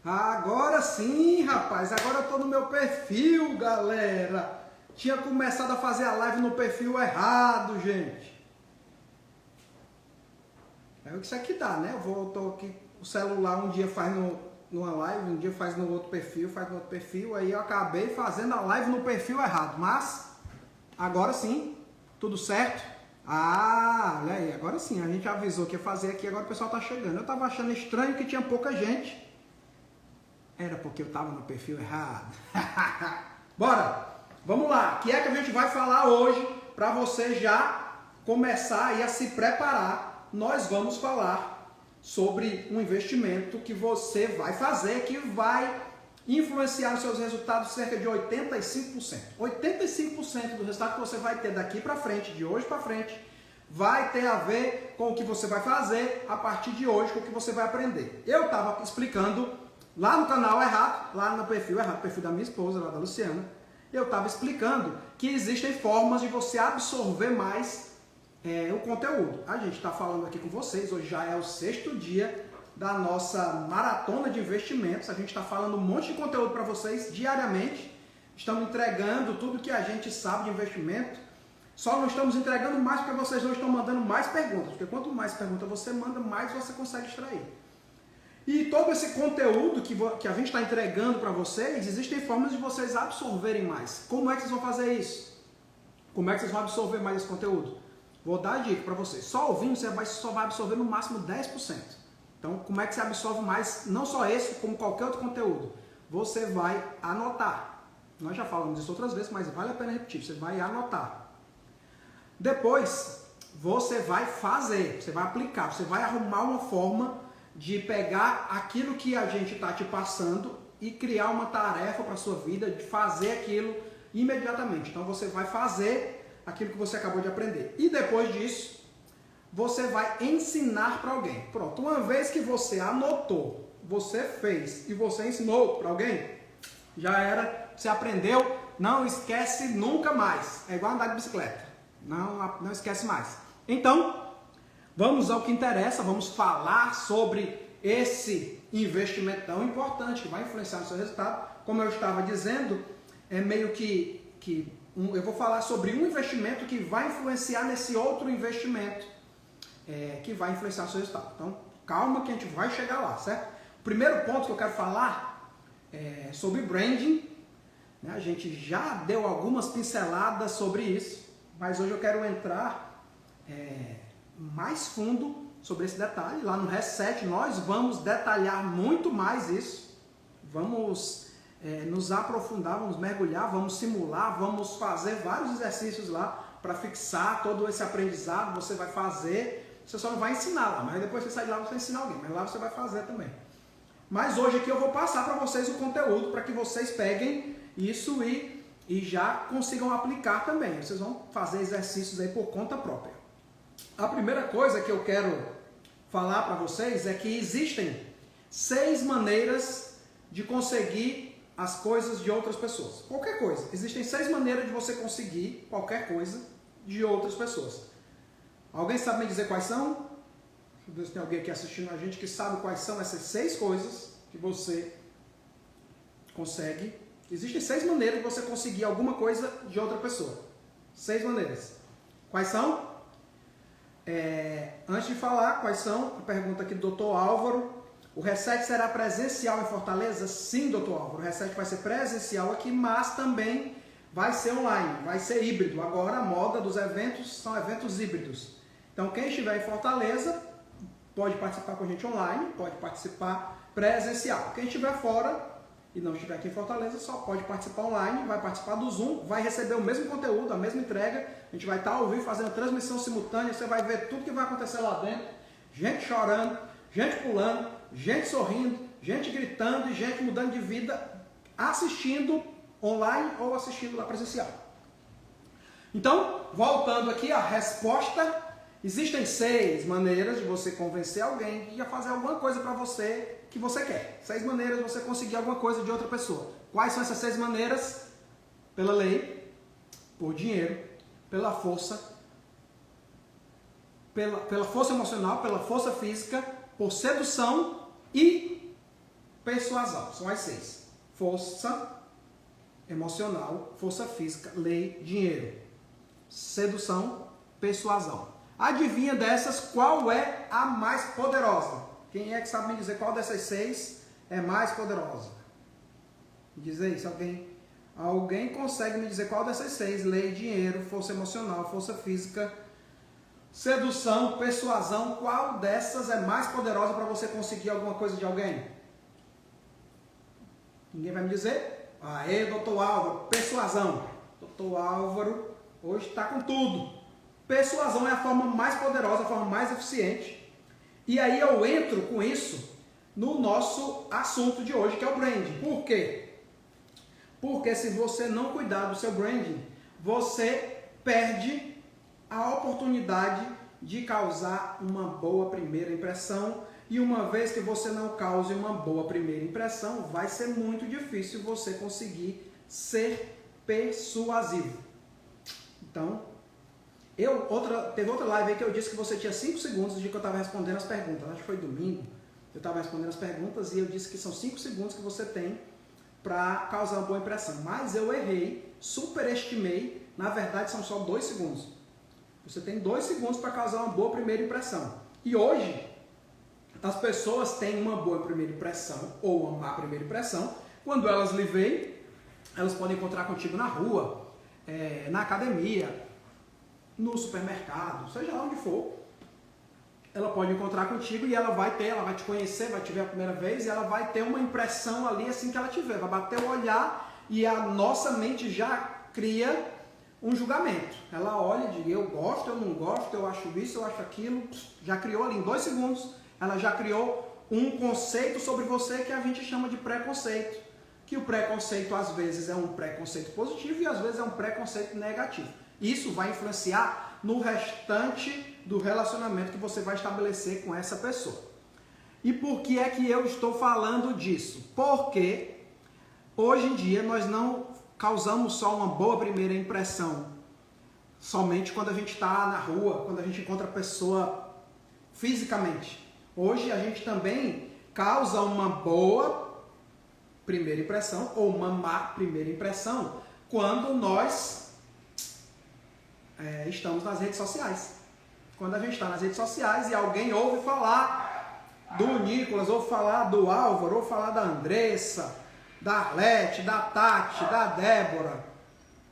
Agora sim, rapaz, agora eu tô no meu perfil, galera. Tinha começado a fazer a live no perfil errado, gente. É o que isso aqui dá, né? Tô aqui, o celular um dia faz numa live, um dia faz no outro perfil, aí eu acabei fazendo a live no perfil errado, mas agora sim, tudo certo? Ah, olha aí, agora sim, a gente avisou que ia fazer aqui, agora o pessoal tá chegando. Eu tava achando estranho que tinha pouca gente. Era porque eu tava no perfil errado. Bora, vamos lá. O que é que a gente vai falar hoje para você já começar aí a se preparar? Nós vamos falar sobre um investimento que você vai fazer, que vai influenciar nos seus resultados cerca de 85%. 85% do resultado que você vai ter daqui para frente, de hoje para frente, vai ter a ver com o que você vai fazer a partir de hoje, com o que você vai aprender. Eu estava explicando lá no canal errado, lá no perfil errado, perfil da minha esposa, lá da Luciana, eu estava explicando que existem formas de você absorver mais o conteúdo. A gente está falando aqui com vocês, hoje já é o 6º dia da nossa maratona de investimentos. A gente está falando um monte de conteúdo para vocês diariamente. Estamos entregando tudo que a gente sabe de investimento. Só não estamos entregando mais porque vocês não estão mandando mais perguntas. Porque quanto mais perguntas você manda, mais você consegue extrair. E todo esse conteúdo que a gente está entregando para vocês, existem formas de vocês absorverem mais. Como é que vocês vão fazer isso? Como é que vocês vão absorver mais esse conteúdo? Vou dar a dica para vocês. Só ouvindo, você só vai absorver no máximo 10%. Então, como é que você absorve mais, não só esse, como qualquer outro conteúdo? Você vai anotar. Nós já falamos isso outras vezes, mas vale a pena repetir. Você vai anotar. Depois, você vai fazer, você vai aplicar, você vai arrumar uma forma de pegar aquilo que a gente está te passando e criar uma tarefa para a sua vida, de fazer aquilo imediatamente. Então, você vai fazer aquilo que você acabou de aprender. E depois disso, você vai ensinar para alguém. Pronto, uma vez que você anotou, você fez e você ensinou para alguém, já era, você aprendeu, não esquece nunca mais. É igual andar de bicicleta, não esquece mais. Então, vamos ao que interessa, vamos falar sobre esse investimento tão importante que vai influenciar no seu resultado. Como eu estava dizendo, é meio eu vou falar sobre um investimento que vai influenciar nesse outro investimento. Que vai influenciar o seu resultado. Então, calma que a gente vai chegar lá, certo? O primeiro ponto que eu quero falar é sobre branding. Né? A gente já deu algumas pinceladas sobre isso, mas hoje eu quero entrar mais fundo sobre esse detalhe. Lá no Reset nós vamos detalhar muito mais isso. Vamos nos aprofundar, vamos mergulhar, vamos simular, vamos fazer vários exercícios lá para fixar todo esse aprendizado. Você vai fazer. Você só não vai ensinar lá, mas depois você sai de lá, você vai ensinar alguém, mas lá você vai fazer também. Mas hoje aqui eu vou passar para vocês o conteúdo para que vocês peguem isso e já consigam aplicar também. Vocês vão fazer exercícios aí por conta própria. A primeira coisa que eu quero falar para vocês é que existem 6 maneiras de conseguir as coisas de outras pessoas. Qualquer coisa. Existem 6 maneiras de você conseguir qualquer coisa de outras pessoas. Alguém sabe me dizer quais são? Deixa eu ver se tem alguém aqui assistindo a gente que sabe quais são essas 6 coisas que você consegue. Existem 6 maneiras de você conseguir alguma coisa de outra pessoa. 6 maneiras. Quais são? Antes de falar quais são, a pergunta aqui do Dr. Álvaro. O Reset será presencial em Fortaleza? Sim, Dr. Álvaro. O Reset vai ser presencial aqui, mas também vai ser online, vai ser híbrido. Agora a moda dos eventos são eventos híbridos. Então, quem estiver em Fortaleza pode participar com a gente online, pode participar presencial. Quem estiver fora e não estiver aqui em Fortaleza, só pode participar online, vai participar do Zoom, vai receber o mesmo conteúdo, a mesma entrega. A gente vai estar ao vivo fazendo transmissão simultânea, você vai ver tudo que vai acontecer lá dentro. Gente chorando, gente pulando, gente sorrindo, gente gritando e gente mudando de vida, assistindo online ou assistindo lá presencial. Então, voltando aqui à resposta. Existem 6 maneiras de você convencer alguém a fazer alguma coisa para você que você quer. 6 maneiras de você conseguir alguma coisa de outra pessoa. Quais são essas 6 maneiras? Pela lei, por dinheiro, pela força emocional, pela força física, por sedução e persuasão. São as 6. Força emocional, força física, lei, dinheiro. Sedução, persuasão. Adivinha dessas qual é a mais poderosa? Quem é que sabe me dizer qual dessas 6 é mais poderosa? Diz aí, se alguém consegue me dizer qual dessas 6, lei, dinheiro, força emocional, força física, sedução, persuasão, qual dessas é mais poderosa para você conseguir alguma coisa de alguém? Ninguém vai me dizer? Aê, doutor Álvaro, persuasão. Doutor Álvaro hoje está com tudo. Persuasão é a forma mais poderosa, a forma mais eficiente. E aí eu entro com isso no nosso assunto de hoje, que é o branding. Por quê? Porque se você não cuidar do seu branding, você perde a oportunidade de causar uma boa primeira impressão. E uma vez que você não cause uma boa primeira impressão, vai ser muito difícil você conseguir ser persuasivo. Então, teve outra live aí que eu disse que você tinha 5 segundos de que eu estava respondendo as perguntas. Acho que foi domingo. Eu estava respondendo as perguntas e eu disse que são 5 segundos que você tem para causar uma boa impressão. Mas eu errei, superestimei. Na verdade, são só 2 segundos. Você tem 2 segundos para causar uma boa primeira impressão. E hoje, as pessoas têm uma boa primeira impressão ou uma má primeira impressão quando elas lhe veem. Elas podem encontrar contigo na rua, na academia, no supermercado, seja lá onde for. Ela pode encontrar contigo e ela vai te conhecer, vai te ver a primeira vez e ela vai ter uma impressão ali assim que ela te vê. Vai bater o olhar e a nossa mente já cria um julgamento. Ela olha e diz, eu gosto, eu não gosto, eu acho isso, eu acho aquilo. Já criou ali em 2 segundos, ela já criou um conceito sobre você que a gente chama de preconceito. Que o preconceito às vezes é um preconceito positivo e às vezes é um preconceito negativo. Isso vai influenciar no restante do relacionamento que você vai estabelecer com essa pessoa. E por que é que eu estou falando disso? Porque hoje em dia nós não causamos só uma boa primeira impressão somente quando a gente está na rua, quando a gente encontra a pessoa fisicamente. Hoje a gente também causa uma boa primeira impressão ou uma má primeira impressão quando nós estamos nas redes sociais. Quando a gente está nas redes sociais e alguém ouve falar do Nicolas, ouve falar do Álvaro, ouve falar da Andressa, da Arlete, da Tati, da Débora,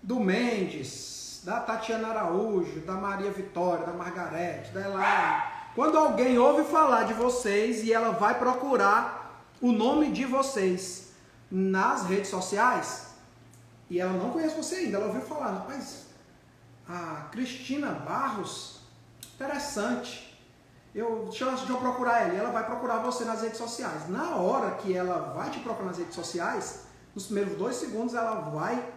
do Mendes, da Tatiana Araújo, da Maria Vitória, da Margarete, da Elaine. Quando alguém ouve falar de vocês e ela vai procurar o nome de vocês nas redes sociais e ela não conhece você ainda, ela ouviu falar, rapaz, a Cristina Barros, interessante. Deixa eu procurar ela. E ela vai procurar você nas redes sociais. Na hora que ela vai te procurar nas redes sociais, nos primeiros 2 segundos, ela vai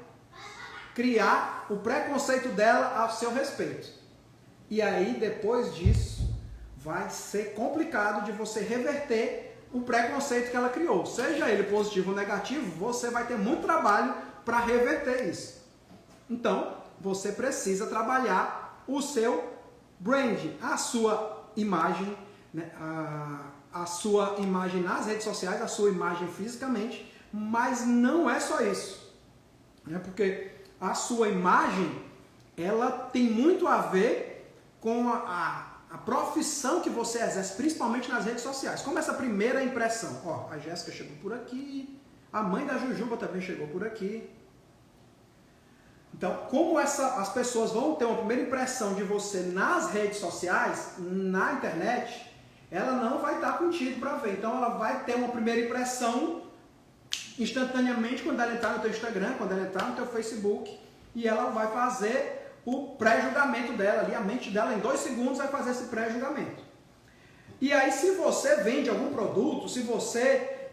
criar o preconceito dela a seu respeito. E aí, depois disso, vai ser complicado de você reverter o preconceito que ela criou. Seja ele positivo ou negativo, você vai ter muito trabalho para reverter isso. Então, você precisa trabalhar o seu branding, a sua imagem, né? a sua imagem nas redes sociais, a sua imagem fisicamente, mas não é só isso, né? Porque a sua imagem, ela tem muito a ver com a profissão que você exerce, principalmente nas redes sociais. Como essa primeira impressão, ó, a Jéssica chegou por aqui, a mãe da Jujuba também chegou por aqui. Então, como as pessoas vão ter uma primeira impressão de você nas redes sociais, na internet, ela não vai estar contigo para ver. Então, ela vai ter uma primeira impressão instantaneamente quando ela entrar no teu Instagram, quando ela entrar no teu Facebook, e ela vai fazer o pré-julgamento dela ali, a mente dela em 2 segundos vai fazer esse pré-julgamento. E aí, se você vende algum produto, se você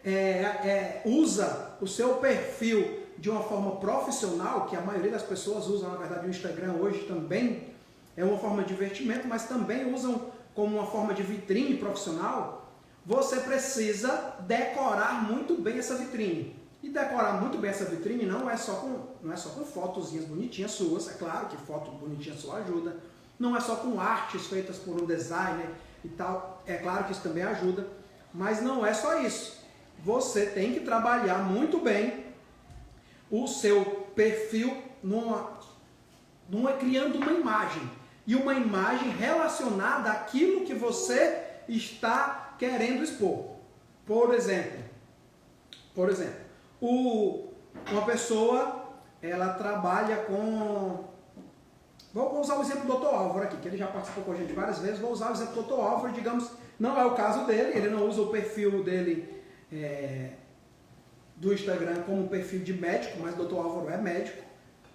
usa o seu perfil de uma forma profissional, que a maioria das pessoas usam, na verdade, o Instagram hoje também é uma forma de divertimento, mas também usam como uma forma de vitrine profissional, você precisa decorar muito bem essa vitrine. E decorar muito bem essa vitrine não é só com fotozinhas bonitinhas suas, é claro que foto bonitinha sua ajuda, não é só com artes feitas por um designer e tal, é claro que isso também ajuda, mas não é só isso. você tem que trabalhar muito bem o seu perfil criando uma imagem. E uma imagem relacionada àquilo que você está querendo expor. Por exemplo, uma pessoa, ela trabalha com... Vou usar o exemplo do Dr. Álvaro aqui, que ele já participou com a gente várias vezes. Vou usar o exemplo do Dr. Álvaro, digamos, não é o caso dele, ele não usa o perfil dele do Instagram como um perfil de médico, mas o Dr. Álvaro é médico,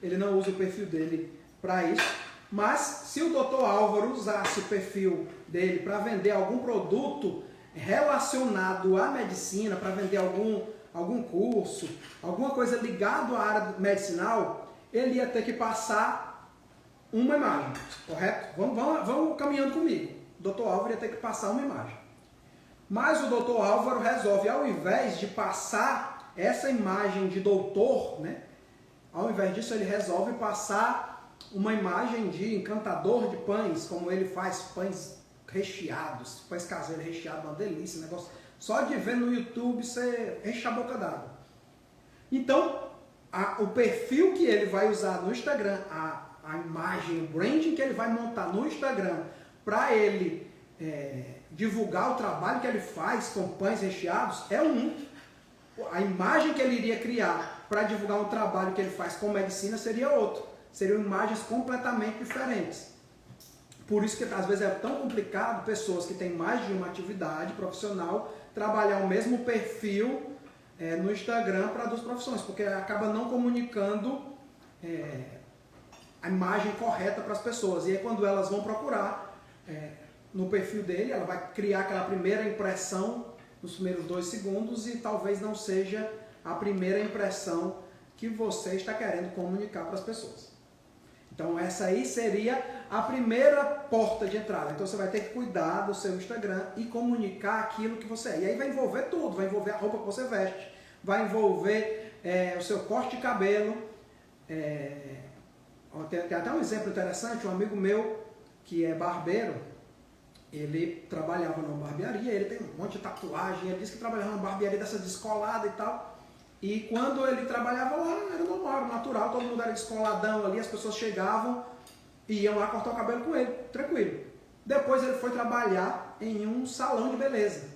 ele não usa o perfil dele para isso. Mas se o Dr. Álvaro usasse o perfil dele para vender algum produto relacionado à medicina, para vender algum curso, alguma coisa ligada à área medicinal, ele ia ter que passar uma imagem, correto? Vamos caminhando comigo. O Dr. Álvaro ia ter que passar uma imagem. Mas o Dr. Álvaro resolve, ao invés de passar essa imagem de doutor, né? Ao invés disso, ele resolve passar uma imagem de encantador de pães, como ele faz pães recheados, pães caseiros recheados, uma delícia, negócio. Só de ver no YouTube você enche a boca d'água. Então, o perfil que ele vai usar no Instagram, a imagem, o branding que ele vai montar no Instagram para ele divulgar o trabalho que ele faz com pães recheados é a imagem que ele iria criar para divulgar um trabalho que ele faz com medicina seria outro. Seriam imagens completamente diferentes. Por isso que às vezes é tão complicado pessoas que têm mais de uma atividade profissional trabalhar o mesmo perfil no Instagram para duas profissões, porque acaba não comunicando a imagem correta para as pessoas. E aí quando elas vão procurar no perfil dele, ela vai criar aquela primeira impressão nos primeiros 2 segundos e talvez não seja a primeira impressão que você está querendo comunicar para as pessoas. Então essa aí seria a primeira porta de entrada. Então você vai ter que cuidar do seu Instagram e comunicar aquilo que você é. E aí vai envolver tudo, vai envolver a roupa que você veste, vai envolver o seu corte de cabelo. Tem até um exemplo interessante, um amigo meu que é barbeiro, ele trabalhava numa barbearia, ele tem um monte de tatuagem, ele disse que trabalhava numa barbearia dessa descolada e tal. E quando ele trabalhava lá, era normal, era natural, todo mundo era descoladão ali, as pessoas chegavam e iam lá cortar o cabelo com ele, tranquilo. Depois ele foi trabalhar em um salão de beleza.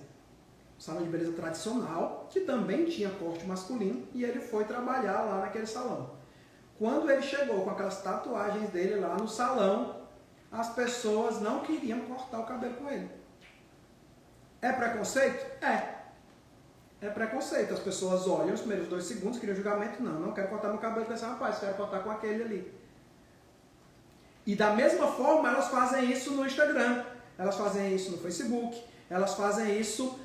Um salão de beleza tradicional, que também tinha corte masculino, e ele foi trabalhar lá naquele salão. Quando ele chegou com aquelas tatuagens dele lá no salão, as pessoas não queriam cortar o cabelo com ele. É preconceito? É preconceito. As pessoas olham os primeiros 2 segundos, criam julgamento. Não quero cortar meu cabelo com esse rapaz, quero cortar com aquele ali. E da mesma forma, elas fazem isso no Instagram, elas fazem isso no Facebook, elas fazem isso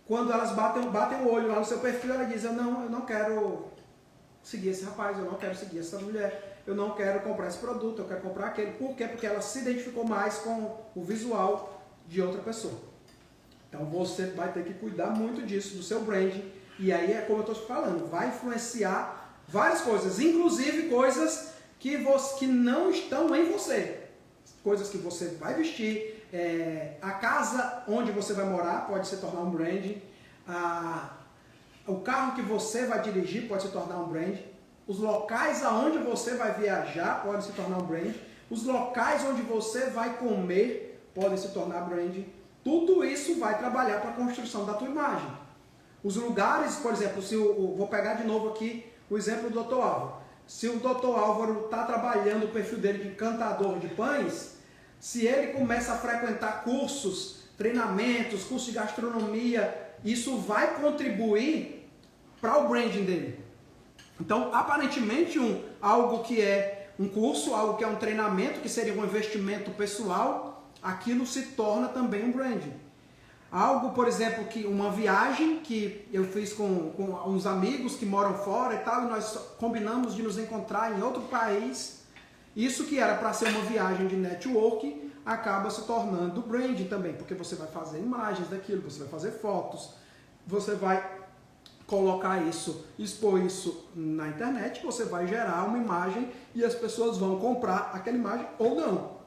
quando elas batem o olho lá no seu perfil, ela diz, eu não quero seguir esse rapaz, eu não quero seguir essa mulher, eu não quero comprar esse produto, eu quero comprar aquele. Por quê? Porque ela se identificou mais com o visual de outra pessoa. Então você vai ter que cuidar muito disso, do seu branding. E aí é como eu estou falando, vai influenciar várias coisas, inclusive coisas que não estão em você. Coisas que você vai vestir, a casa onde você vai morar pode se tornar um branding, o carro que você vai dirigir pode se tornar um branding, os locais aonde você vai viajar podem se tornar um branding, os locais onde você vai comer podem se tornar branding. Tudo isso vai trabalhar para a construção da tua imagem. Os lugares, por exemplo, vou pegar de novo aqui o exemplo do Dr. Álvaro. Se o Dr. Álvaro está trabalhando o perfil dele de encantador de pães, se ele começa a frequentar cursos, treinamentos, cursos de gastronomia, isso vai contribuir para o branding dele. Então, aparentemente, algo que é um curso, algo que é um treinamento, que seria um investimento pessoal, aquilo se torna também um branding. Algo, por exemplo, que uma viagem que eu fiz com uns amigos que moram fora e tal, e nós combinamos de nos encontrar em outro país. Isso que era para ser uma viagem de networking, acaba se tornando branding também, porque você vai fazer imagens daquilo, você vai fazer fotos, você vai colocar isso, expor isso na internet, você vai gerar uma imagem e as pessoas vão comprar aquela imagem ou não.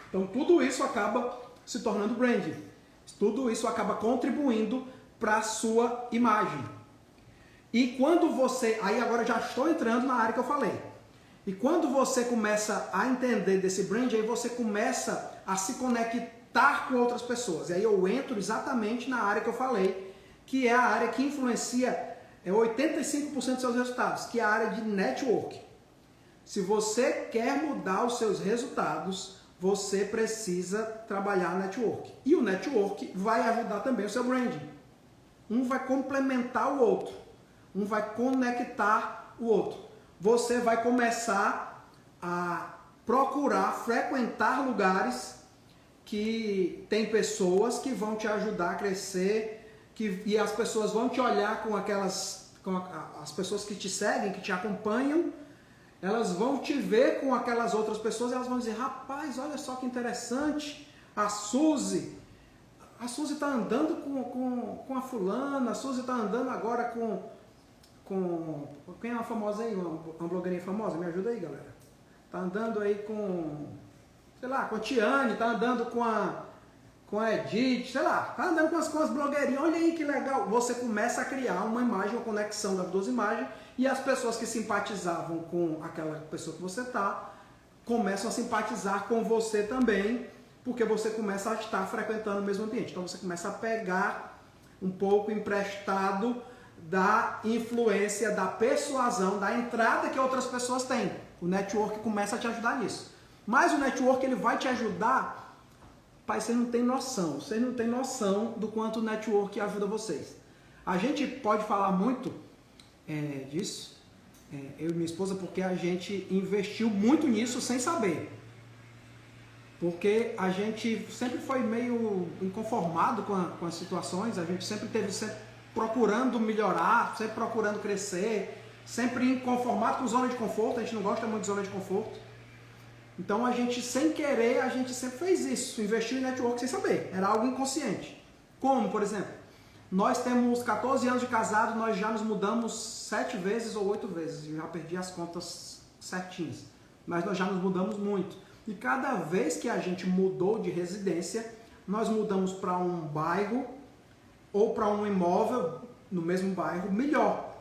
Então tudo isso acaba se tornando branding. Tudo isso acaba contribuindo para a sua imagem. E quando você, aí agora já estou entrando na área que eu falei. E quando você começa a entender desse brand, aí você começa a se conectar com outras pessoas. E aí eu entro exatamente na área que eu falei, que é a área que influencia 85% dos seus resultados, que é a área de network. Se você quer mudar os seus resultados, você precisa trabalhar network. E o network vai ajudar também o seu branding. Um vai complementar o outro. Um vai conectar o outro. Você vai começar a procurar frequentar lugares que tem pessoas que vão te ajudar a crescer, e as pessoas vão te olhar com as pessoas que te seguem, que te acompanham, elas vão te ver com aquelas outras pessoas e elas vão dizer, rapaz, olha só que interessante, a Suzy está andando com a fulana, a Suzy está andando agora com quem é uma famosa aí, uma blogueirinha famosa, me ajuda aí, galera. Tá andando aí com, sei lá, com a Tiane, tá andando com a Edith, sei lá, tá andando com as blogueirinhas, olha aí que legal. Você começa a criar uma imagem, uma conexão das duas imagens, e as pessoas que simpatizavam com aquela pessoa que você tá, começam a simpatizar com você também, porque você começa a estar frequentando o mesmo ambiente. Então você começa a pegar um pouco emprestado da influência, da persuasão, da entrada que outras pessoas têm. O network começa a te ajudar nisso. Mas o network ele vai te ajudar, pai, vocês não têm noção. Vocês não têm noção do quanto o network ajuda vocês. A gente pode falar muito disso, eu e minha esposa, porque a gente investiu muito nisso sem saber. Porque a gente sempre foi meio inconformado com as situações, a gente sempre procurando melhorar, sempre procurando crescer, sempre inconformado com zona de conforto, a gente não gosta muito de zona de conforto. Então a gente, sem querer, a gente sempre fez isso, investiu em network sem saber, era algo inconsciente. Como, por exemplo, nós temos 14 anos de casado, nós já nos mudamos 7 vezes ou 8 vezes, eu já perdi as contas certinhas, mas nós já nos mudamos muito. E cada vez que a gente mudou de residência, nós mudamos para um bairro ou para um imóvel no mesmo bairro melhor,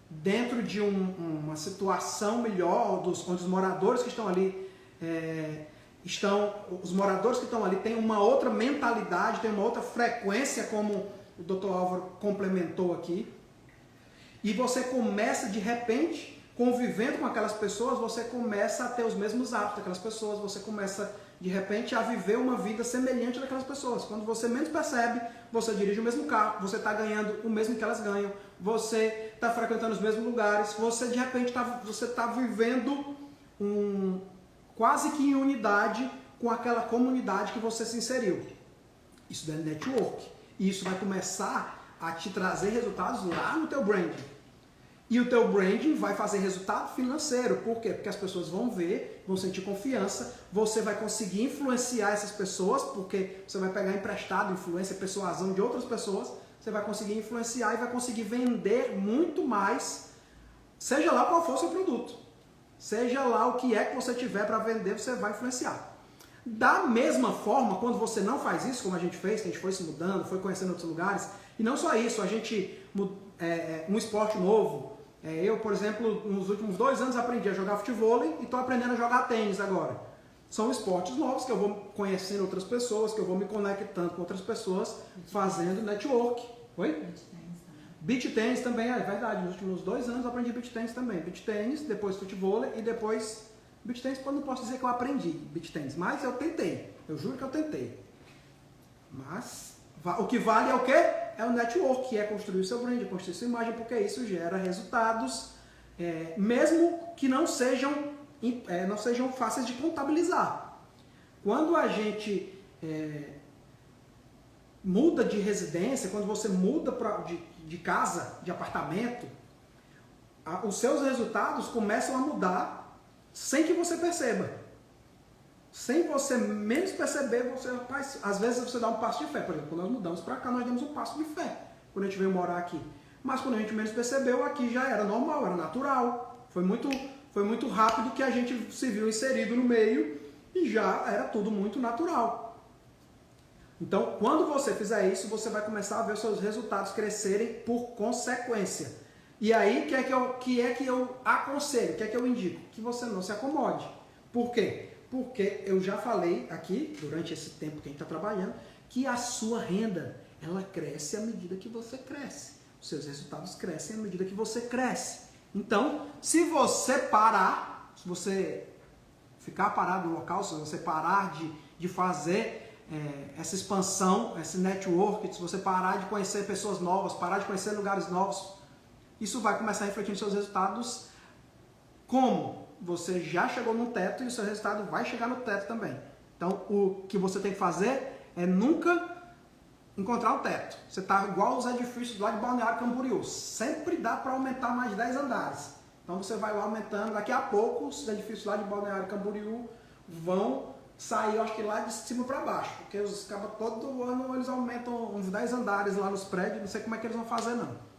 dentro de uma situação melhor, onde os moradores que estão ali têm uma outra mentalidade, têm uma outra frequência, como o Dr. Álvaro complementou aqui. E você começa, de repente, convivendo com aquelas pessoas, você começa a ter os mesmos hábitos daquelas pessoas, você começa, de repente, a viver uma vida semelhante daquelas pessoas. Quando você menos percebe, você dirige o mesmo carro, você está ganhando o mesmo que elas ganham, você está frequentando os mesmos lugares, você, de repente, você está vivendo quase que em unidade com aquela comunidade que você se inseriu. Isso é network. E isso vai começar a te trazer resultados lá no teu branding. E o teu branding vai fazer resultado financeiro. Por quê? Porque as pessoas vão ver, vão sentir confiança, você vai conseguir influenciar essas pessoas, porque você vai pegar emprestado, influência, persuasão de outras pessoas, você vai conseguir influenciar e vai conseguir vender muito mais, seja lá qual for o seu produto. Seja lá o que é que você tiver para vender, você vai influenciar. Da mesma forma, quando você não faz isso, como a gente fez, que a gente foi se mudando, foi conhecendo outros lugares, e não só isso, a gente, um esporte novo, eu, por exemplo, nos últimos 2 anos aprendi a jogar futebol e estou aprendendo a jogar tênis agora. São esportes novos que eu vou conhecendo outras pessoas, que eu vou me conectando com outras pessoas, fazendo network. Oi? Beach tênis também, é verdade, nos últimos 2 anos eu aprendi beach tênis também. Beach tênis, depois futebol e depois... Beach tênis, não posso dizer que eu aprendi beach tênis, mas eu tentei, eu juro que eu tentei. Mas o que vale é o quê? É o network, que é construir o seu brand, construir sua imagem, porque isso gera resultados, mesmo que não sejam fáceis de contabilizar. Quando a gente muda de residência, quando você muda de casa, de apartamento, os seus resultados começam a mudar sem que você perceba. Sem você menos perceber, rapaz, às vezes você dá um passo de fé. Por exemplo, quando nós mudamos para cá, nós demos um passo de fé, quando a gente veio morar aqui. Mas quando a gente menos percebeu, aqui já era normal, era natural. Foi muito rápido que a gente se viu inserido no meio e já era tudo muito natural. Então, quando você fizer isso, você vai começar a ver os seus resultados crescerem por consequência. E aí, o que é que eu aconselho, o que é que eu indico? Que você não se acomode. Por quê? Porque eu já falei aqui, durante esse tempo que a gente está trabalhando, que a sua renda, ela cresce à medida que você cresce. Os seus resultados crescem à medida que você cresce. Então, se você parar, se você ficar parado no local, se você parar de fazer essa expansão, esse network, se você parar de conhecer pessoas novas, parar de conhecer lugares novos, isso vai começar a refletir nos seus resultados. Como você já chegou no teto e o seu resultado vai chegar no teto também. Então, o que você tem que fazer é nunca encontrar o teto. Você está igual os edifícios lá de Balneário Camboriú. Sempre dá para aumentar mais 10 andares. Então, você vai lá aumentando. Daqui a pouco, os edifícios lá de Balneário Camboriú vão sair, eu acho que lá de cima para baixo. Porque os cabas todo ano eles aumentam uns 10 andares lá nos prédios. Não sei como é que eles vão fazer, não.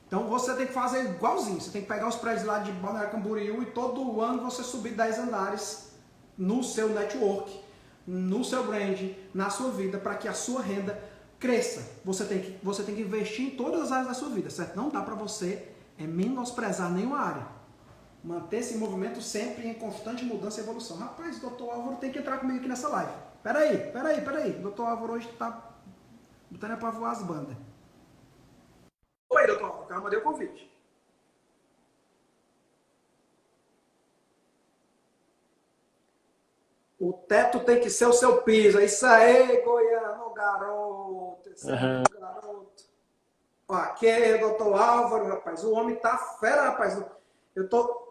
Então você tem que fazer igualzinho, você tem que pegar os prédios lá de Balneário Camboriú e todo ano você subir 10 andares no seu network, no seu brand, na sua vida, para que a sua renda cresça. Você tem que investir em todas as áreas da sua vida, certo? Não dá para você menosprezar nenhuma área. Manter-se em movimento sempre em constante mudança e evolução. Rapaz, o doutor Álvaro tem que entrar comigo aqui nessa live. Peraí. O doutor Álvaro hoje está botando para voar as bandas. Oi, doutor Álvaro, eu mandei o convite. O teto tem que ser o seu piso. É isso aí, Goiano, garoto. Isso aí, garoto. Aqui é o doutor Álvaro, rapaz. O homem tá fera, rapaz. Eu tô...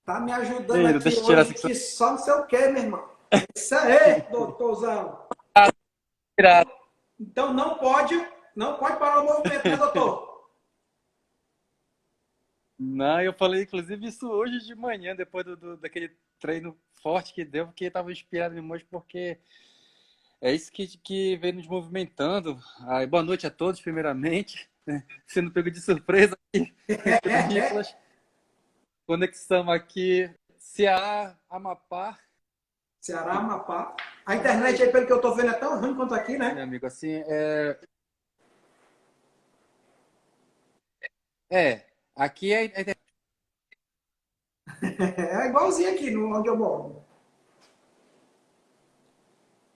Tá me ajudando aqui hoje que só não sei o que, meu irmão. Isso aí, doutorzão. Então não pode parar o movimento, né, doutor? Não, eu falei inclusive isso hoje de manhã, depois daquele treino forte que deu, porque estava inspirado mesmo hoje, porque é isso que vem nos movimentando. Boa noite a todos, primeiramente, né? Sendo pego de surpresa aqui, Nicolas. Conexão aqui, Ceará, Amapá. Ceará, Amapá. A internet aí, pelo que eu tô vendo, é tão ruim quanto aqui, né? Meu amigo, assim, aqui é É igualzinho aqui, onde eu moro.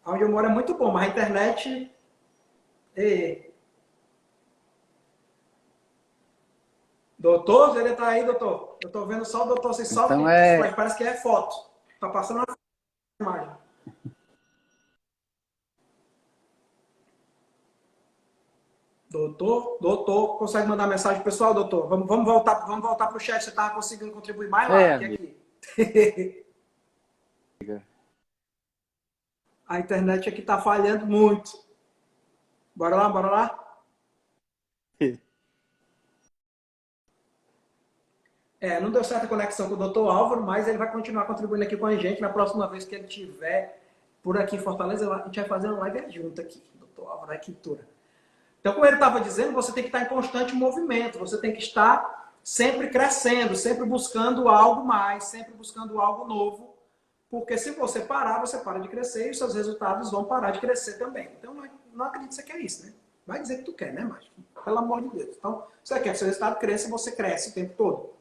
Onde eu moro é muito bom, mas a internet... Doutor, ele tá aí, doutor? Eu tô vendo só o doutor, assim, só então parece que é foto. Tá passando uma imagem. Doutor, consegue mandar mensagem pessoal, doutor? Vamos voltar pro chat, você tava conseguindo contribuir mais lá que aqui. A internet aqui tá falhando muito. Bora lá? Não deu certa conexão com o doutor Álvaro, mas ele vai continuar contribuindo aqui com a gente. Na próxima vez que ele estiver por aqui em Fortaleza, a gente vai fazer uma live junto aqui. Doutor Álvaro, Arquitetura. Então, como ele estava dizendo, você tem que estar em constante movimento. Você tem que estar sempre crescendo, sempre buscando algo mais, sempre buscando algo novo. Porque se você parar, você para de crescer e os seus resultados vão parar de crescer também. Então, não acredito que você quer isso, né? Vai dizer que tu quer, né, Márcio? Pelo amor de Deus. Então, você quer que seu resultado cresça, você cresce o tempo todo.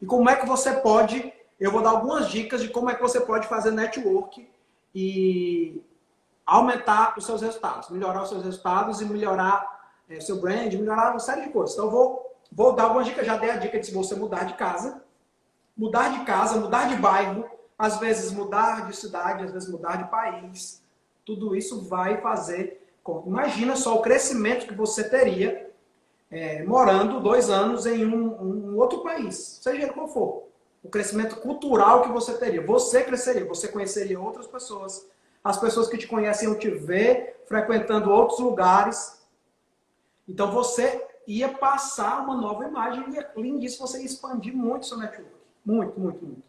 E como é que você pode... Eu vou dar algumas dicas de como é que você pode fazer network e aumentar os seus resultados. Melhorar os seus resultados e melhorar seu brand, melhorar uma série de coisas. Então, vou dar algumas dicas. Já dei a dica de se você mudar de casa, mudar de bairro, às vezes mudar de cidade, às vezes mudar de país. Tudo isso vai fazer... Imagina só o crescimento que você teria morando 2 anos em um outro país, seja ele qual for. O crescimento cultural que você teria. Você cresceria, você conheceria outras pessoas. As pessoas que te conhecem iam te ver frequentando outros lugares. Então você ia passar uma nova imagem e, além disso, você ia expandir muito seu network. Muito.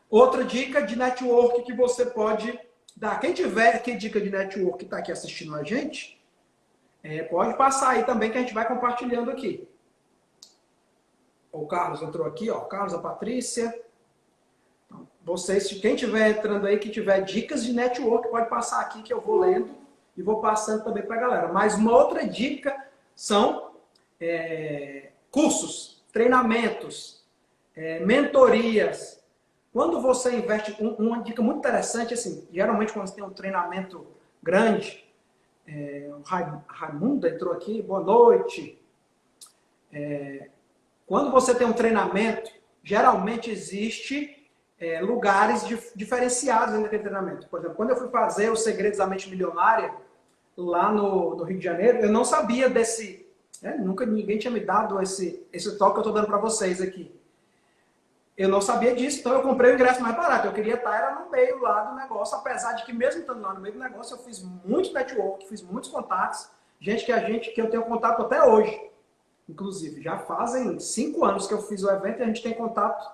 Outra dica de network que você pode dar. Quem tiver aqui dica de network que está aqui assistindo a gente, pode passar aí também que a gente vai compartilhando aqui. O Carlos entrou aqui, ó. Carlos, a Patrícia. Vocês, quem estiver entrando aí, que tiver dicas de network, pode passar aqui que eu vou lendo e vou passando também para a galera. Mas uma outra dica são cursos, treinamentos, mentorias. Quando você investe, uma dica muito interessante, assim, geralmente quando você tem um treinamento grande, o Raimundo entrou aqui, boa noite. Quando você tem um treinamento, geralmente existe lugares diferenciados naquele treinamento. Por exemplo, quando eu fui fazer os Segredos da Mente Milionária, lá no Rio de Janeiro, eu não sabia desse... nunca ninguém tinha me dado esse toque que eu estou dando para vocês aqui. Eu não sabia disso, então eu comprei o ingresso mais barato. Eu queria estar era no meio lá do negócio, apesar de que mesmo estando lá no meio do negócio, eu fiz muito network, fiz muitos contatos, gente que eu tenho contato até hoje. Inclusive, já fazem 5 anos que eu fiz o evento e a gente tem contato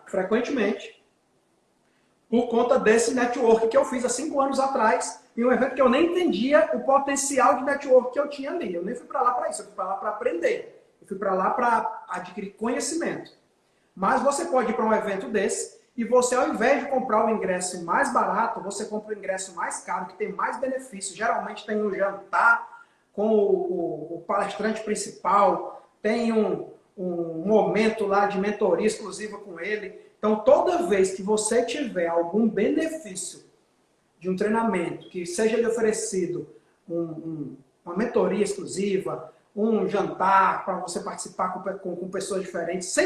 frequentemente por conta desse network que eu fiz há 5 anos atrás, em um evento que eu nem entendia o potencial de network que eu tinha ali. Eu nem fui para lá para isso, eu fui para lá para aprender. Eu fui para lá para adquirir conhecimento. Mas você pode ir para um evento desse e você, ao invés de comprar o ingresso mais barato, você compra o ingresso mais caro, que tem mais benefícios. Geralmente tem um jantar com o palestrante principal, tem um momento lá de mentoria exclusiva com ele. Então, toda vez que você tiver algum benefício de um treinamento, que seja lhe oferecido uma mentoria exclusiva, um jantar para você participar com pessoas diferentes,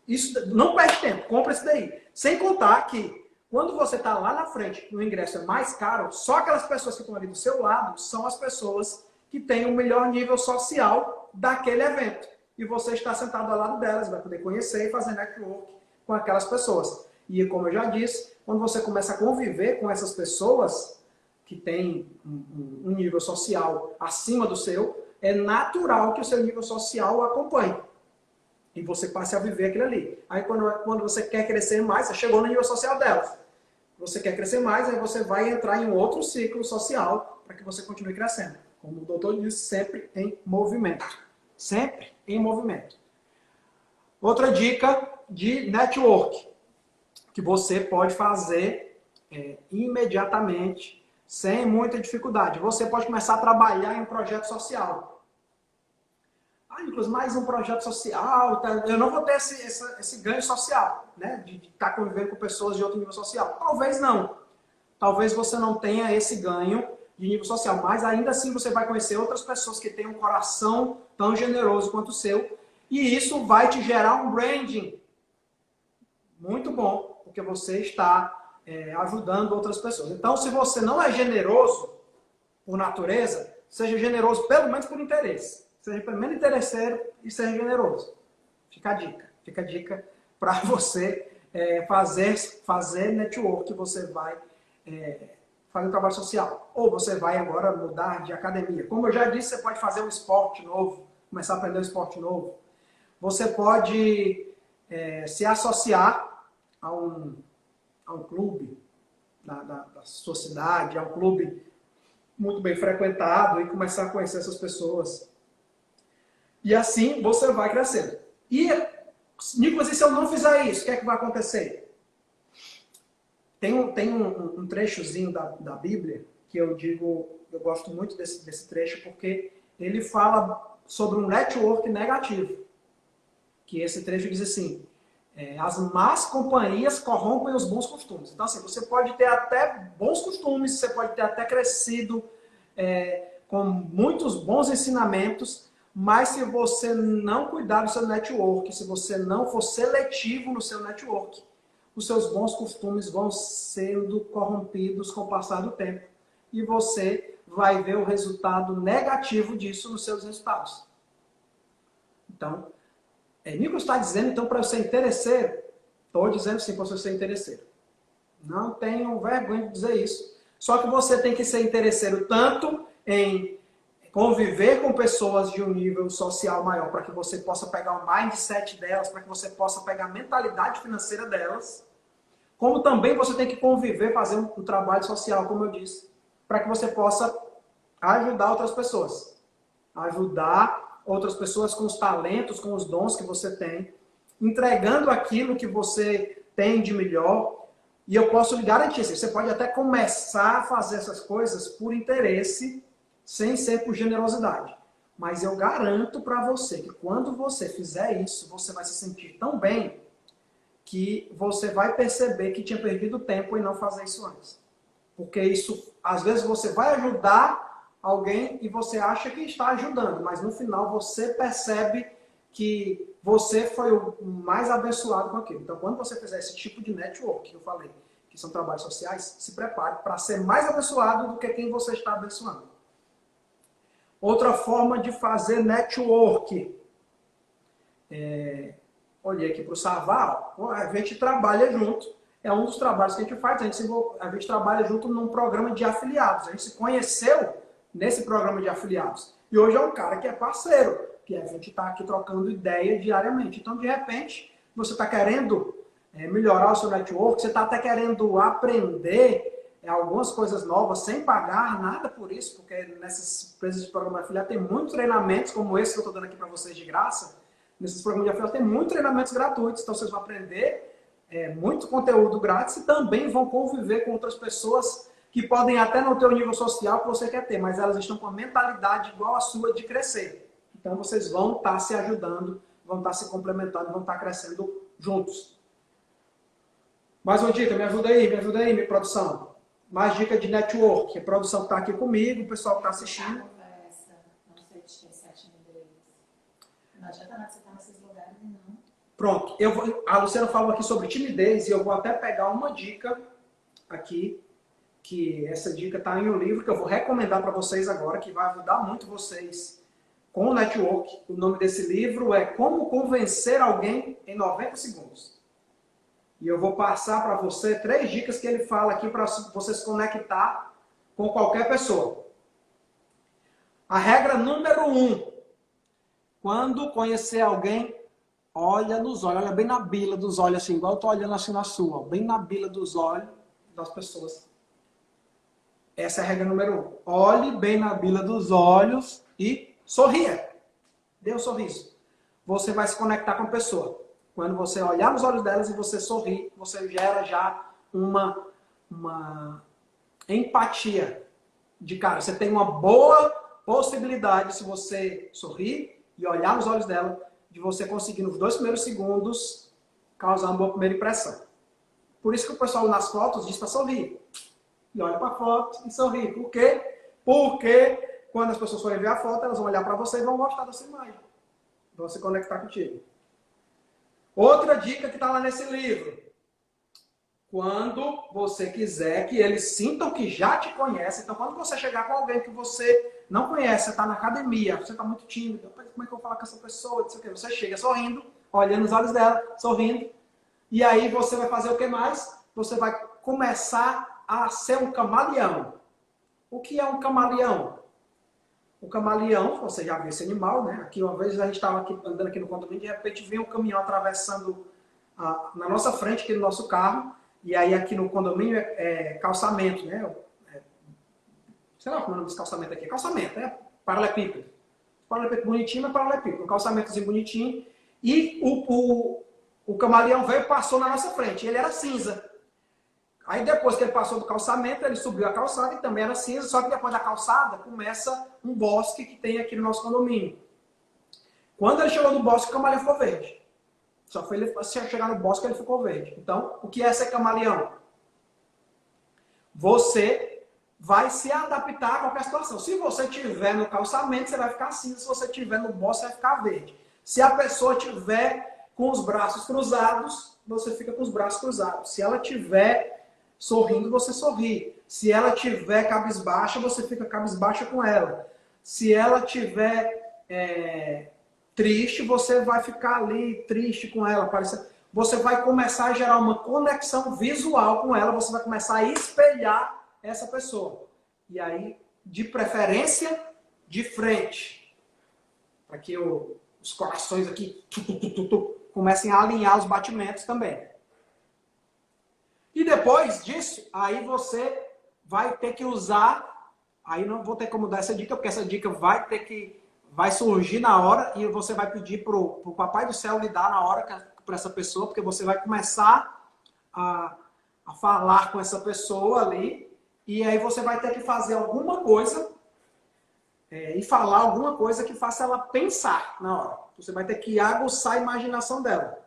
isso não perde tempo, compra isso daí. Sem contar que, quando você está lá na frente, o ingresso é mais caro, só aquelas pessoas que estão ali do seu lado são as pessoas que têm o melhor nível social daquele evento. E você está sentado ao lado delas, vai poder conhecer e fazer network com aquelas pessoas. E como eu já disse, quando você começa a conviver com essas pessoas que têm um nível social acima do seu, é natural que o seu nível social o acompanhe. E você passe a viver aquilo ali. Aí quando você quer crescer mais, você chegou no nível social delas. Você quer crescer mais, aí você vai entrar em um outro ciclo social para que você continue crescendo. Como o doutor disse, sempre em movimento. Sempre em movimento. Outra dica de network que você pode fazer imediatamente, sem muita dificuldade. Você pode começar a trabalhar em um projeto social. Inclusive, mais um projeto social, eu não vou ter esse ganho social, né? De estar convivendo com pessoas de outro nível social. Talvez não. Talvez você não tenha esse ganho de nível social, mas ainda assim você vai conhecer outras pessoas que têm um coração tão generoso quanto o seu, e isso vai te gerar um branding muito bom, porque você está ajudando outras pessoas. Então, se você não é generoso por natureza, seja generoso pelo menos por interesse. Seja pelo menos interesseiro e seja generoso. Fica a dica para você fazer network, você vai fazer um trabalho social. Ou você vai agora mudar de academia. Como eu já disse, você pode fazer um esporte novo, começar a aprender um esporte novo. Você pode se associar a um clube da sua cidade, a um clube muito bem frequentado e começar a conhecer essas pessoas. E assim você vai crescendo. E, Nicolas, e se eu não fizer isso, o que é que vai acontecer? Tem um trechozinho da Bíblia que eu gosto muito desse trecho, porque ele fala sobre um network negativo. Que esse trecho diz assim, as más companhias corrompem os bons costumes. Então, assim, você pode ter até bons costumes, você pode ter até crescido com muitos bons ensinamentos, mas se você não cuidar do seu network, se você não for seletivo no seu network, os seus bons costumes vão sendo corrompidos com o passar do tempo. E você vai ver o resultado negativo disso nos seus resultados. Então, Nico está dizendo, então, para eu ser interesseiro, estou dizendo sim para você ser interesseiro. Não tenho vergonha de dizer isso. Só que você tem que ser interesseiro tanto em conviver com pessoas de um nível social maior, para que você possa pegar o mindset delas, para que você possa pegar a mentalidade financeira delas, como também você tem que conviver, fazer um trabalho social, como eu disse, para que você possa ajudar outras pessoas. Ajudar outras pessoas com os talentos, com os dons que você tem, entregando aquilo que você tem de melhor. E eu posso lhe garantir, assim, você pode até começar a fazer essas coisas por interesse, sem ser por generosidade. Mas eu garanto para você que quando você fizer isso, você vai se sentir tão bem que você vai perceber que tinha perdido tempo em não fazer isso antes. Porque isso, às vezes você vai ajudar alguém e você acha que está ajudando, mas no final você percebe que você foi o mais abençoado com aquilo. Então, quando você fizer esse tipo de network que eu falei, que são trabalhos sociais, se prepare para ser mais abençoado do que quem você está abençoando. Outra forma de fazer network. Olhei aqui para o Savar, a gente trabalha junto. É um dos trabalhos que a gente faz. A gente trabalha junto num programa de afiliados. A gente se conheceu nesse programa de afiliados. E hoje é um cara que é parceiro, que a gente está aqui trocando ideia diariamente. Então, de repente, você está querendo melhorar o seu network, você está até querendo aprender algumas coisas novas sem pagar nada por isso, porque nessas empresas de programa de afiliado tem muitos treinamentos, como esse que eu estou dando aqui para vocês de graça. Nesses programas de afiliado tem muitos treinamentos gratuitos, então vocês vão aprender muito conteúdo grátis e também vão conviver com outras pessoas que podem até não ter o nível social que você quer ter, mas elas estão com a mentalidade igual a sua de crescer. Então vocês vão estar se ajudando, vão estar se complementando, vão estar crescendo juntos. Mais uma dica, me ajuda aí, minha produção. Mais dica de network. A produção está aqui comigo, o pessoal que está assistindo. Não sei te ter timidez. Não adianta nada você estar nesses lugares e não. Pronto. A Luciana falou aqui sobre timidez e eu vou até pegar uma dica aqui, que essa dica está em um livro que eu vou recomendar para vocês agora, que vai ajudar muito vocês com o network. O nome desse livro é Como Convencer Alguém em 90 Segundos. E eu vou passar para você 3 dicas que ele fala aqui para você se conectar com qualquer pessoa. A regra número 1. Quando conhecer alguém, olha nos olhos, olha bem na bila dos olhos, assim, igual eu estou olhando assim na sua, bem na bila dos olhos das pessoas. Essa é a regra número 1. Olhe bem na bila dos olhos e sorria. Dê um sorriso. Você vai se conectar com a pessoa. Quando você olhar nos olhos delas e você sorrir, você gera já uma empatia de cara. Você tem uma boa possibilidade, se você sorrir e olhar nos olhos dela, de você conseguir nos 2 primeiros segundos causar uma boa primeira impressão. Por isso que o pessoal nas fotos diz para sorrir. E olha para a foto e sorri. Por quê? Porque quando as pessoas forem ver a foto, elas vão olhar para você e vão gostar dessa imagem. Vão se conectar contigo. Outra dica que está lá nesse livro. Quando você quiser que eles sintam que já te conhecem, então quando você chegar com alguém que você não conhece, você está na academia, você está muito tímido, como é que eu vou falar com essa pessoa? Você chega sorrindo, olhando nos olhos dela, sorrindo, e aí você vai fazer o que mais? Você vai começar a ser um camaleão. O que é um camaleão? O camaleão, você já viu esse animal, né? Aqui uma vez a gente estava andando aqui no condomínio, de repente veio um caminhão atravessando na nossa frente, aqui no nosso carro, e aí aqui no condomínio é calçamento, né? Sei lá como é o nome desse calçamento aqui. Calçamento, né? Paralelepípedo. Paralelepípedo bonitinho, mas paralelepípedo. Um calçamentozinho bonitinho. E o camaleão veio e passou na nossa frente. Ele era cinza. Aí depois que ele passou do calçamento, ele subiu a calçada e também era cinza, só que depois da calçada começa um bosque que tem aqui no nosso condomínio. Quando ele chegou no bosque, o camaleão ficou verde. Só foi ele chegar no bosque que ele ficou verde. Então, o que é ser camaleão? Você vai se adaptar a qualquer situação. Se você estiver no calçamento, você vai ficar cinza. Se você estiver no bosque, você vai ficar verde. Se a pessoa estiver com os braços cruzados, você fica com os braços cruzados. Se ela estiver sorrindo, você sorri. Se ela tiver cabisbaixa, você fica cabisbaixa com ela. Se ela tiver triste, você vai ficar ali triste com ela. Você vai começar a gerar uma conexão visual com ela, você vai começar a espelhar essa pessoa. E aí, de preferência, de frente. Para que os corações aqui comecem a alinhar os batimentos também. E depois disso, aí você vai ter que usar, aí não vou ter como dar essa dica, porque essa dica vai surgir na hora e você vai pedir pro Papai do Céu lhe dar na hora para essa pessoa, porque você vai começar a falar com essa pessoa ali, e aí você vai ter que fazer alguma coisa e falar alguma coisa que faça ela pensar na hora. Você vai ter que aguçar a imaginação dela.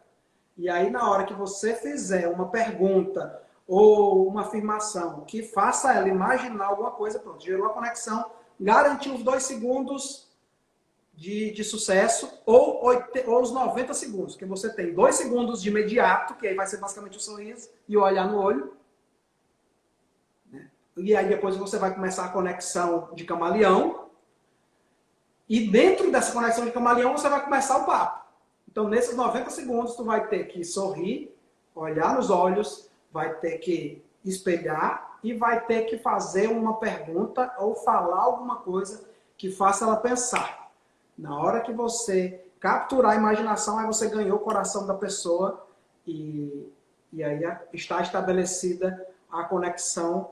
E aí, na hora que você fizer uma pergunta ou uma afirmação que faça ela imaginar alguma coisa, pronto, gerou a conexão, garantiu os 2 segundos de sucesso ou os 90 segundos, que você tem 2 segundos de imediato, que aí vai ser basicamente o sorriso e o olhar no olho. Né? E aí depois você vai começar a conexão de camaleão. E dentro dessa conexão de camaleão você vai começar o papo. Então nesses 90 segundos tu vai ter que sorrir, olhar nos olhos, vai ter que espelhar e vai ter que fazer uma pergunta ou falar alguma coisa que faça ela pensar. Na hora que você capturar a imaginação, aí você ganhou o coração da pessoa e aí está estabelecida a conexão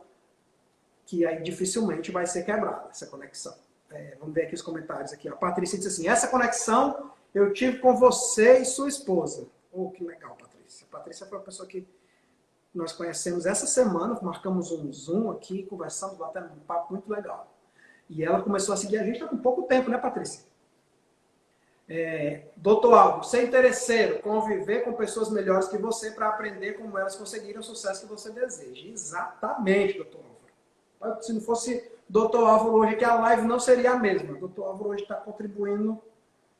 que aí dificilmente vai ser quebrada, essa conexão. Vamos ver aqui os comentários. Aqui. A Patrícia disse assim, essa conexão eu tive com você e sua esposa. Oh, que legal, Patrícia. A Patrícia foi uma pessoa que nós conhecemos essa semana, marcamos um Zoom aqui, conversamos, batendo um papo muito legal. E ela começou a seguir a gente há pouco tempo, né, Patrícia? Doutor Álvaro, ser interesseiro, conviver com pessoas melhores que você para aprender como elas conseguiram o sucesso que você deseja. Exatamente, doutor Álvaro. Se não fosse doutor Álvaro hoje, que a live não seria a mesma. Doutor Álvaro hoje está contribuindo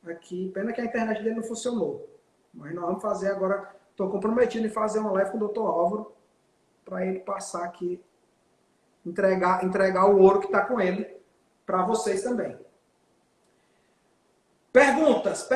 aqui. Pena que a internet dele não funcionou. Mas nós vamos fazer agora. Estou comprometido em fazer uma live com o doutor Álvaro para ele passar aqui, entregar o ouro que está com ele para vocês também. Perguntas.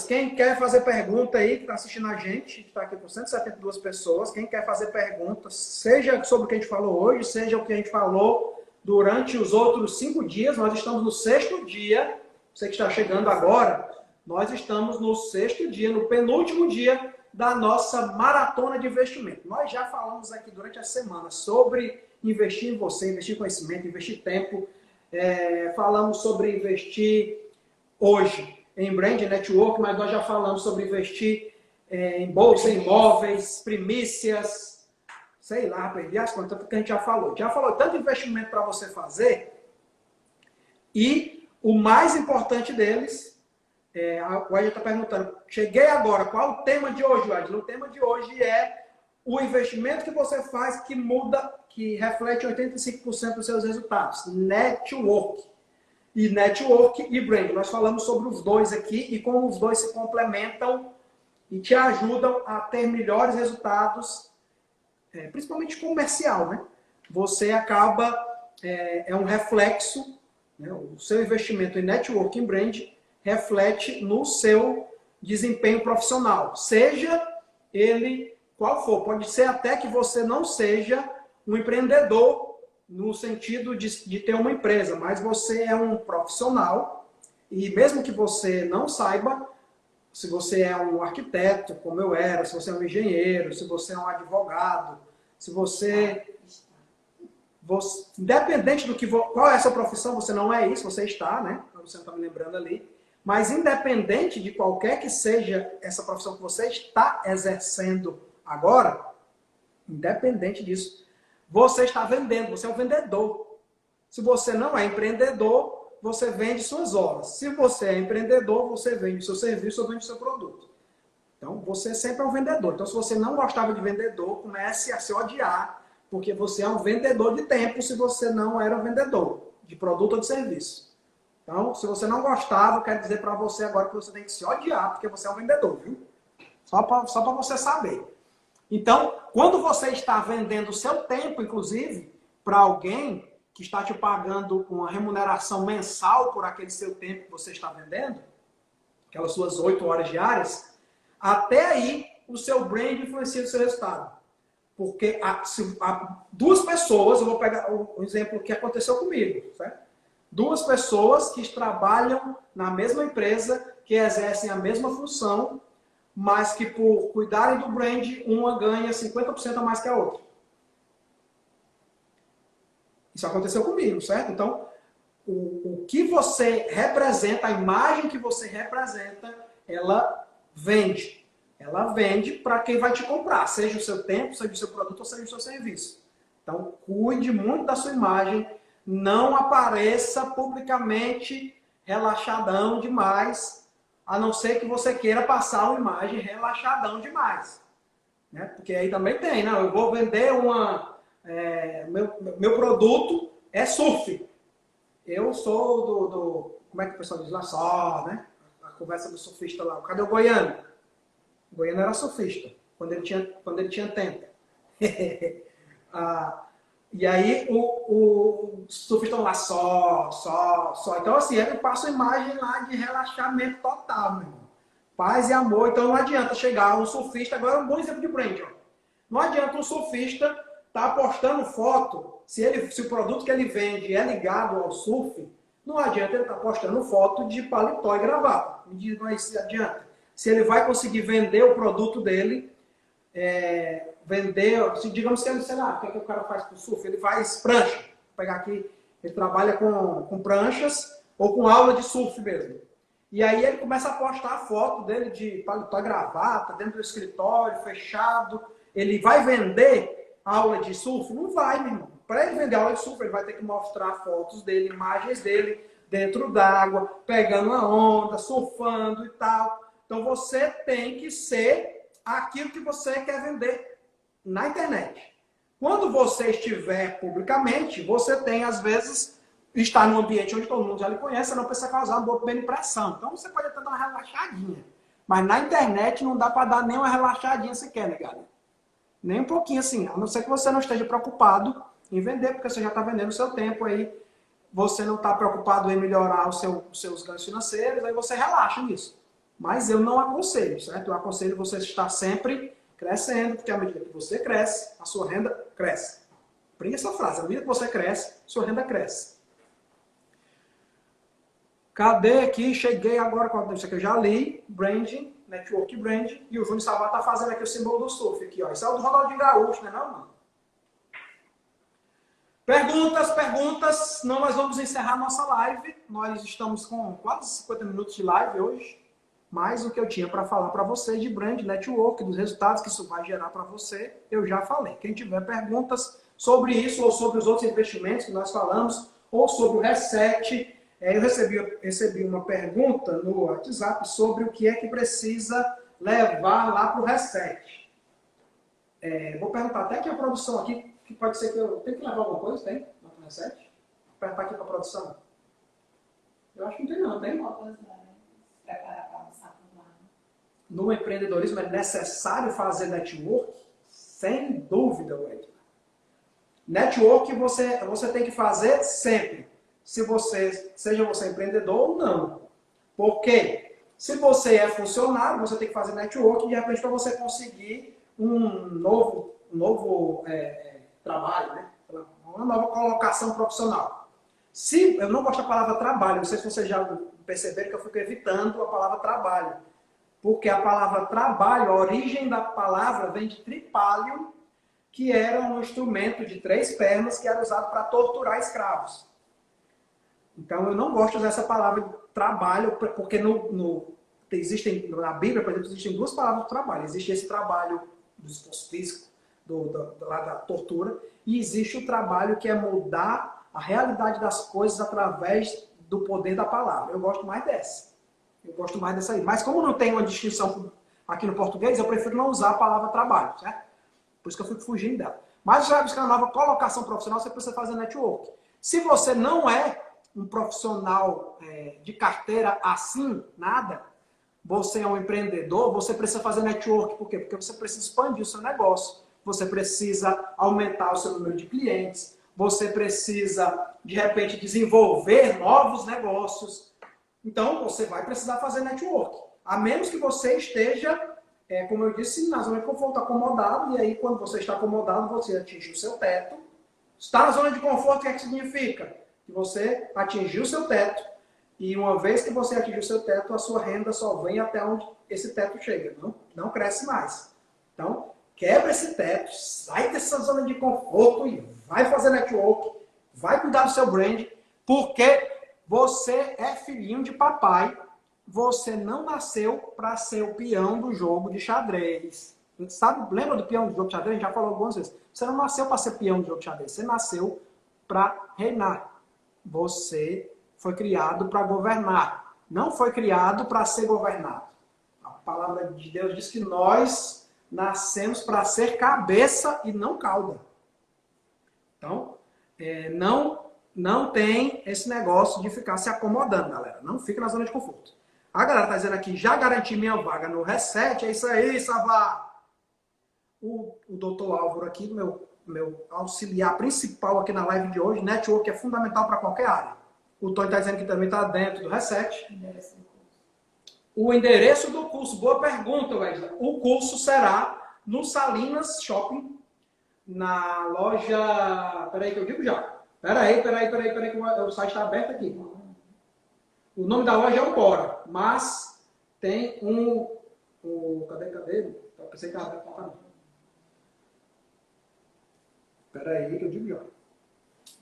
Quem quer fazer pergunta aí, que está assistindo a gente está aqui com 172 pessoas. Quem quer fazer perguntas, seja sobre o que a gente falou hoje, seja o que a gente falou durante os outros 5 dias. Nós estamos no 6º dia. Você que está chegando agora, nós estamos no 6º dia, no penúltimo dia da nossa maratona de investimento. Nós já falamos aqui durante a semana sobre investir em você, investir conhecimento, investir tempo. Falamos sobre investir hoje em brand network, mas nós já falamos sobre investir em bolsa, em imóveis, primícias, sei lá, perdi as contas, porque a gente já falou. Já falou tanto investimento para você fazer e o mais importante deles, o Ed está perguntando, cheguei agora, qual o tema de hoje, Ed? O tema de hoje é o investimento que você faz que muda, que reflete 85% dos seus resultados. Network. E network e brand. Nós falamos sobre os dois aqui e como os dois se complementam e te ajudam a ter melhores resultados, principalmente comercial, né? Você acaba, é um reflexo, né? O seu investimento em network e brand reflete no seu desempenho profissional. Seja ele qual for. Pode ser até que você não seja um empreendedor no sentido de ter uma empresa, mas você é um profissional e mesmo que você não saiba, se você é um arquiteto, como eu era, se você é um engenheiro, se você é um advogado, se você independente do que qual é a sua profissão, você não é isso, você está, né? Você não está me lembrando ali. Mas independente de qualquer que seja essa profissão que você está exercendo agora, independente disso, você está vendendo, você é um vendedor. Se você não é empreendedor, você vende suas horas. Se você é empreendedor, você vende o seu serviço ou vende o seu produto. Então, você sempre é um vendedor. Então, se você não gostava de vendedor, comece a se odiar, porque você é um vendedor de tempo se você não era um vendedor de produto ou de serviço. Então, se você não gostava, eu quero dizer para você agora que você tem que se odiar, porque você é um vendedor, viu? Só para você saber. Então, quando você está vendendo o seu tempo, inclusive, para alguém que está te pagando uma remuneração mensal por aquele seu tempo que você está vendendo, aquelas suas 8 horas diárias, até aí o seu brand influencia o seu resultado. Porque duas pessoas, eu vou pegar o exemplo que aconteceu comigo, certo? 2 pessoas que trabalham na mesma empresa, que exercem a mesma função, mas que por cuidarem do brand, uma ganha 50% a mais que a outra. Isso aconteceu comigo, certo? Então, o que você representa, a imagem que você representa, ela vende. ela vende para quem vai te comprar, seja o seu tempo, seja o seu produto ou seja o seu serviço. Então, cuide muito da sua imagem, não apareça publicamente relaxadão demais, a não ser que você queira passar uma imagem relaxadão demais. Né? Porque aí também tem, não, eu vou vender meu produto é surf. Eu sou como é que o pessoal diz lá? Só, né? A conversa do surfista lá. Cadê o Goiano? O Goiano era surfista, quando ele tinha tempo. E aí o surfista lá, só. Então, assim, ele passa uma imagem lá de relaxamento total, meu irmão. Paz e amor. Então, não adianta chegar um surfista, agora é um bom exemplo de brand, ó. Não adianta um surfista estar postando foto, se o produto que ele vende é ligado ao surf, não adianta ele estar postando foto de paletó e gravata. Me diz, mas se adianta. Se ele vai conseguir vender o produto dele, digamos que ele, sei lá, o que o cara faz com o surf? Ele faz prancha. Vou pegar aqui, ele trabalha com pranchas ou com aula de surf mesmo. E aí ele começa a postar a foto dele de paletó e gravata, dentro do escritório, fechado. Ele vai vender aula de surf? Não vai, meu irmão. Para ele vender aula de surf, ele vai ter que mostrar fotos dele, imagens dele dentro d'água, pegando a onda, surfando e tal. Então você tem que ser aquilo que você quer vender na internet. Quando você estiver publicamente, você tem, às vezes, estar num ambiente onde todo mundo já lhe conhece, você não precisa causar uma boa impressão. Então você pode até dar uma relaxadinha. Mas na internet não dá para dar nem uma relaxadinha sequer, né, galera? Nem um pouquinho assim, a não ser que você não esteja preocupado em vender, porque você já está vendendo o seu tempo aí, você não está preocupado em melhorar os seus ganhos financeiros, aí você relaxa nisso. Mas eu não aconselho, certo? Eu aconselho você estar sempre crescendo, porque à medida que você cresce, a sua renda cresce. Aprenda essa frase, à medida que você cresce, sua renda cresce. Cadê aqui? Cheguei agora com isso aqui, eu já li, branding, network branding, e o Júnior Salvat está fazendo aqui o símbolo do surf aqui, ó. Isso é o do Ronaldinho Gaúcho, né, não, mano? Perguntas. Não, nós vamos encerrar nossa live. Nós estamos com quase 50 minutos de live hoje. Mais o que eu tinha para falar para você de brand, network, dos resultados que isso vai gerar para você, eu já falei. Quem tiver perguntas sobre isso ou sobre os outros investimentos que nós falamos, ou sobre o reset, eu recebi uma pergunta no WhatsApp sobre o que é que precisa levar lá para o reset. Vou perguntar até que a produção aqui, que pode ser que eu tenho que levar alguma coisa, tem? Lá para o reset? Vou perguntar aqui para a produção. Eu acho que não tem não, tem? Preparar para lançar por lá. No empreendedorismo é necessário fazer network? Sem dúvida, Edna. Network você tem que fazer sempre. Seja você empreendedor ou não. Por quê? Se você é funcionário, você tem que fazer network de repente para você conseguir um novo trabalho, né? Uma nova colocação profissional. Eu não gosto da palavra trabalho, não sei se vocês já perceberam que eu fico evitando a palavra trabalho. Porque a palavra trabalho, a origem da palavra vem de tripalium, que era um instrumento de 3 pernas que era usado para torturar escravos. Então eu não gosto de usar essa palavra trabalho, porque na Bíblia, por exemplo, existem 2 palavras de trabalho. Existe esse trabalho do esforço físico, da tortura, e existe o trabalho que é mudar a realidade das coisas através do poder da palavra. Eu gosto mais dessa. Eu gosto mais dessa aí. Mas como não tem uma distinção aqui no português, eu prefiro não usar a palavra trabalho, certo? Por isso que eu fico fugindo dela. Mas já buscando uma nova colocação profissional, você precisa fazer network. Se você não é um profissional de carteira assim, nada, você é um empreendedor, você precisa fazer network. Por quê? Porque você precisa expandir o seu negócio. Você precisa aumentar o seu número de clientes. Você precisa, de repente, desenvolver novos negócios. Então, você vai precisar fazer network. A menos que você esteja, como eu disse, na zona de conforto, acomodado. E aí, quando você está acomodado, você atinge o seu teto. Está na zona de conforto, o que é que significa? Que você atingiu o seu teto. E uma vez que você atingiu o seu teto, a sua renda só vem até onde esse teto chega. Não cresce mais. Então, quebra esse teto, sai dessa zona de conforto e vai fazer network, vai cuidar do seu brand, porque você é filhinho de papai você não nasceu para ser o peão do jogo de xadrez. Sabe, lembra do peão do jogo de xadrez? A gente já falou algumas vezes. Você não nasceu para ser peão do jogo de xadrez. Você nasceu para reinar. Você foi criado para governar. Não foi criado para ser governado. A palavra de Deus diz que nós nascemos para ser cabeça e não cauda. Então, não tem esse negócio de ficar se acomodando, galera. Não fica na zona de conforto. A galera tá dizendo aqui, já garanti minha vaga no Reset. É isso aí, Savá. O doutor Álvaro aqui, meu auxiliar principal aqui na live de hoje. Network é fundamental para qualquer área. O Tony está dizendo que também está dentro do Reset. O endereço do curso. Boa pergunta, Wesley. O curso será no Salinas Shopping, na loja... Peraí que eu digo já. Peraí, que o site está aberto aqui. O nome da loja é Umbora, mas tem Cadê? Eu pensei que estava aberto. Peraí que eu digo já.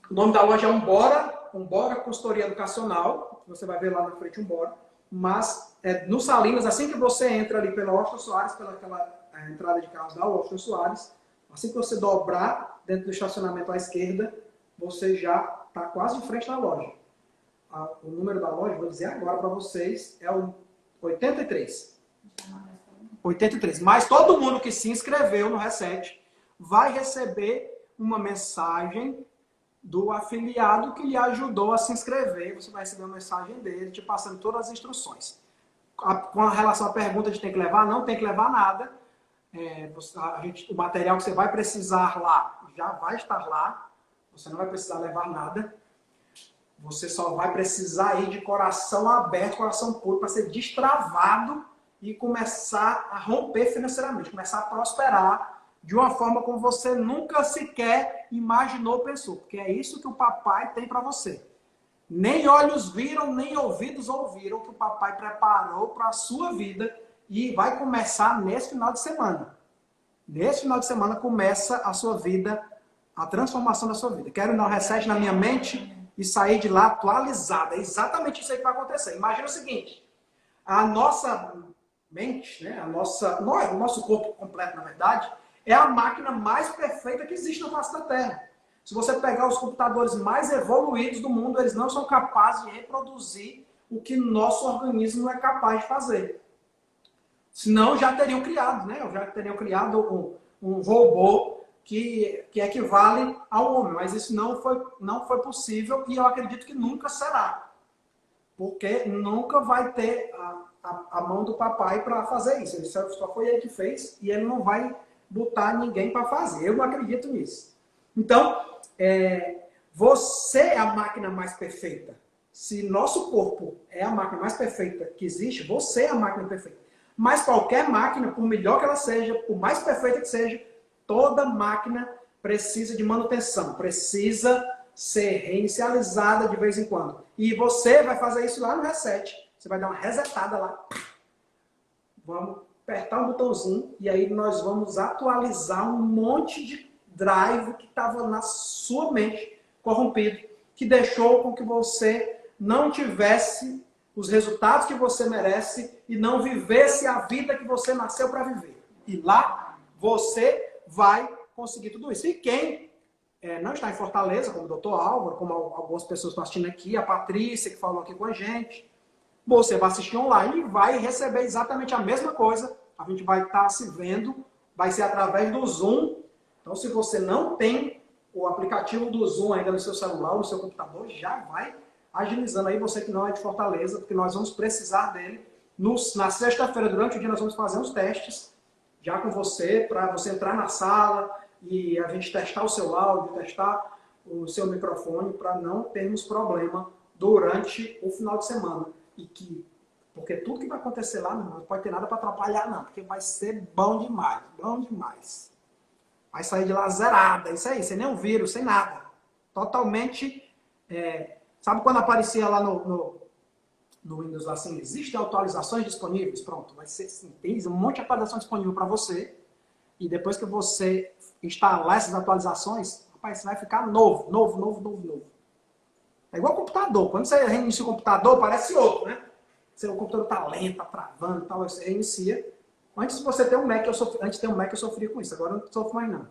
O nome da loja é Umbora Consultoria Educacional. Você vai ver lá na frente Umbora. Mas no Salinas, assim que você entra ali pela Washington Soares, pelaquela entrada de carros da Washington Soares, assim que você dobrar dentro do estacionamento à esquerda, você já está quase de frente da loja. O número da loja, vou dizer agora para vocês, é o 83. 83. Mas todo mundo que se inscreveu no Reset vai receber uma mensagem do afiliado que lhe ajudou a se inscrever. Você vai receber uma mensagem dele, te passando todas as instruções. Com relação à pergunta de tem que levar, não tem que levar nada. O material que você vai precisar lá já vai estar lá. Você não vai precisar levar nada. Você só vai precisar ir de coração aberto, coração puro, para ser destravado e começar a romper financeiramente, começar a prosperar de uma forma como você nunca sequer imaginou, pensou. Porque é isso que o papai tem para você. Nem olhos viram, nem ouvidos ouviram que o papai preparou para a sua vida e vai começar nesse final de semana. Nesse final de semana começa a sua vida, a transformação da sua vida. Quero ir no Reset na minha mente e sair de lá atualizada. É exatamente isso aí que vai acontecer. Imagina o seguinte, a nossa mente, né, o nosso corpo completo, na verdade, é a máquina mais perfeita que existe na face da Terra. Se você pegar os computadores mais evoluídos do mundo, eles não são capazes de reproduzir o que nosso organismo é capaz de fazer. Senão já teriam criado, né? Já teriam criado um robô que equivale ao homem. Mas isso não foi possível e eu acredito que nunca será. Porque nunca vai ter a mão do papai para fazer isso. Ele só foi ele que fez e ele não vai botar ninguém para fazer. Eu não acredito nisso. Então, você é a máquina mais perfeita. Se nosso corpo é a máquina mais perfeita que existe, você é a máquina perfeita. Mas qualquer máquina, por melhor que ela seja, por mais perfeita que seja, toda máquina precisa de manutenção, precisa ser reinicializada de vez em quando. E você vai fazer isso lá no Reset. Você vai dar uma resetada lá. Vamos apertar um botãozinho e aí nós vamos atualizar um monte de drive que estava na sua mente corrompido, que deixou com que você não tivesse os resultados que você merece e não vivesse a vida que você nasceu para viver. E lá você vai conseguir tudo isso. E quem não está em Fortaleza, como o doutor Álvaro, como algumas pessoas estão assistindo aqui, a Patrícia que falou aqui com a gente, você vai assistir online e vai receber exatamente a mesma coisa. A gente vai estar se vendo, vai ser através do Zoom. Então, se você não tem o aplicativo do Zoom ainda no seu celular, no seu computador, já vai agilizando aí, você que não é de Fortaleza, porque nós vamos precisar dele. Na sexta-feira, durante o dia, nós vamos fazer uns testes já com você, para você entrar na sala e a gente testar o seu áudio, testar o seu microfone, para não termos problema durante o final de semana. Porque tudo que vai acontecer lá, não pode ter nada para atrapalhar, não, porque vai ser bom demais, bom demais. Vai sair de lá zerada, isso aí, sem nenhum vírus, sem nada. Totalmente... sabe quando aparecia lá no Windows, assim, existem atualizações disponíveis? Pronto, vai ser assim, tem um monte de atualização disponível para você. E depois que você instalar essas atualizações, rapaz, você vai ficar novo. É igual computador. Quando você reinicia o computador, parece outro, né? seu computador tá lento, tá travando, tal, você reinicia. Antes de você ter um Mac, antes de ter um Mac eu sofria com isso, agora eu não sofro mais não.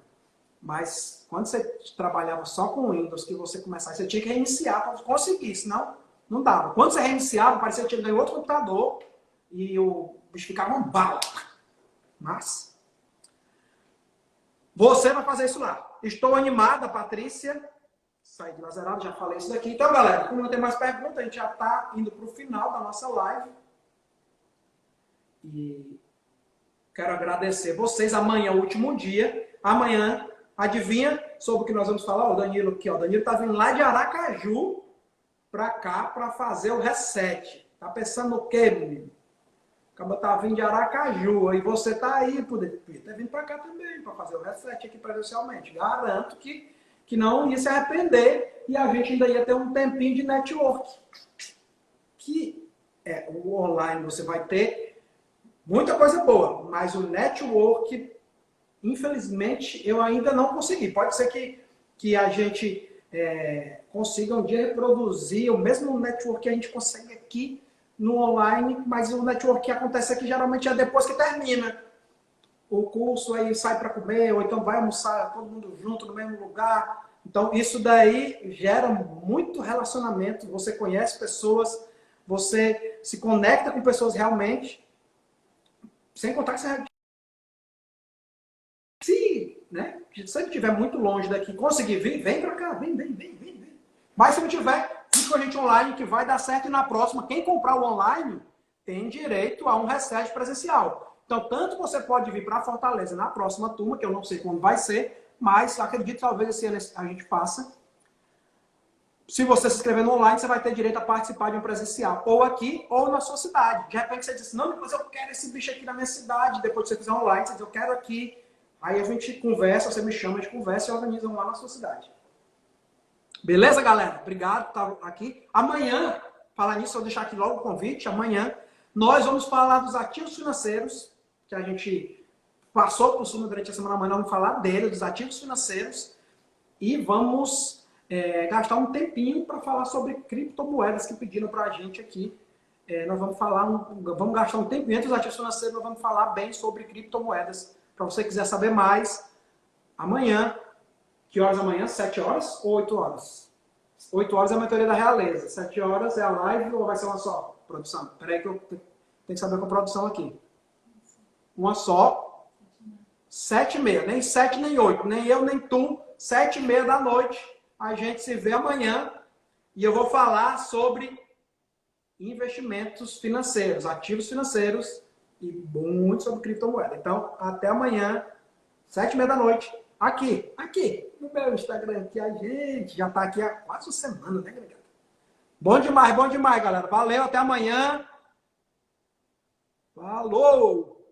Mas quando você trabalhava só com Windows, que você começava, você tinha que reiniciar para conseguir, senão não dava. Quando você reiniciava, parecia que tinha ganho outro computador e o bicho ficava um bala. Mas você vai fazer isso lá. Estou animada, Patrícia. Saí de Lazerado, já falei isso daqui. Então, galera, como não tem mais perguntas, a gente já está indo para o final da nossa live. E quero agradecer vocês. Amanhã é o último dia. Amanhã, adivinha sobre o que nós vamos falar? O Danilo aqui, ó. O Danilo está vindo lá de Aracaju para cá para fazer o reset. Tá pensando o quê, menino? Acaba tá vindo de Aracaju. Aí você tá aí, poder ter vindo para cá também, para fazer o reset aqui presencialmente. Garanto que não ia se arrepender e a gente ainda ia ter um tempinho de network. Que é o online, você vai ter muita coisa boa, mas o network, infelizmente, eu ainda não consegui. Pode ser que a gente consiga um dia reproduzir o mesmo network que a gente consegue aqui no online, mas o network que acontece aqui geralmente é depois que termina o curso, aí sai para comer, ou então vai almoçar todo mundo junto no mesmo lugar. Então, isso daí gera muito relacionamento, você conhece pessoas, você se conecta com pessoas realmente, sem contar que você... Se você estiver muito longe daqui, conseguir vir, vem para cá, vem. Mas se não tiver, fica com a gente online que vai dar certo e na próxima, quem comprar o online tem direito a um reset presencial. Então, tanto você pode vir para Fortaleza na próxima turma, que eu não sei quando vai ser, mas acredito que talvez esse ano a gente faça. Se você se inscrever no online, você vai ter direito a participar de um presencial, ou aqui, ou na sua cidade. De repente você diz, não, mas eu quero esse bicho aqui na minha cidade. Depois que você fizer online, você diz, eu quero aqui. Aí a gente conversa, você me chama, a gente conversa e organiza um lá na sua cidade. Beleza, galera? Obrigado por estar aqui. Amanhã, falar nisso, eu vou deixar aqui logo o convite. Amanhã, nós vamos falar dos ativos financeiros, que a gente passou por cima durante a semana. Amanhã vamos falar dele, dos ativos financeiros. E vamos gastar um tempinho para falar sobre criptomoedas que pediram para a gente aqui. Nós vamos vamos gastar um tempinho entre os ativos financeiros, nós vamos falar bem sobre criptomoedas. Para você quiser saber mais, amanhã, que horas amanhã? 7 horas ou 8 horas? 8 horas é a mentoria da realeza. 7 horas é a live ou vai ser uma só? Produção. Espera aí que eu tenho que saber com a produção aqui. Uma só. 7h30. Nem 7 nem 8. Nem eu nem tu. 7h30 da noite. A gente se vê amanhã. E eu vou falar sobre investimentos financeiros, ativos financeiros e muito sobre criptomoeda. Então, até amanhã, 7h30 da noite. Aqui, no meu Instagram, que a gente já está aqui há quase uma semana, né, galera? Bom demais, galera. Valeu, até amanhã. Falou!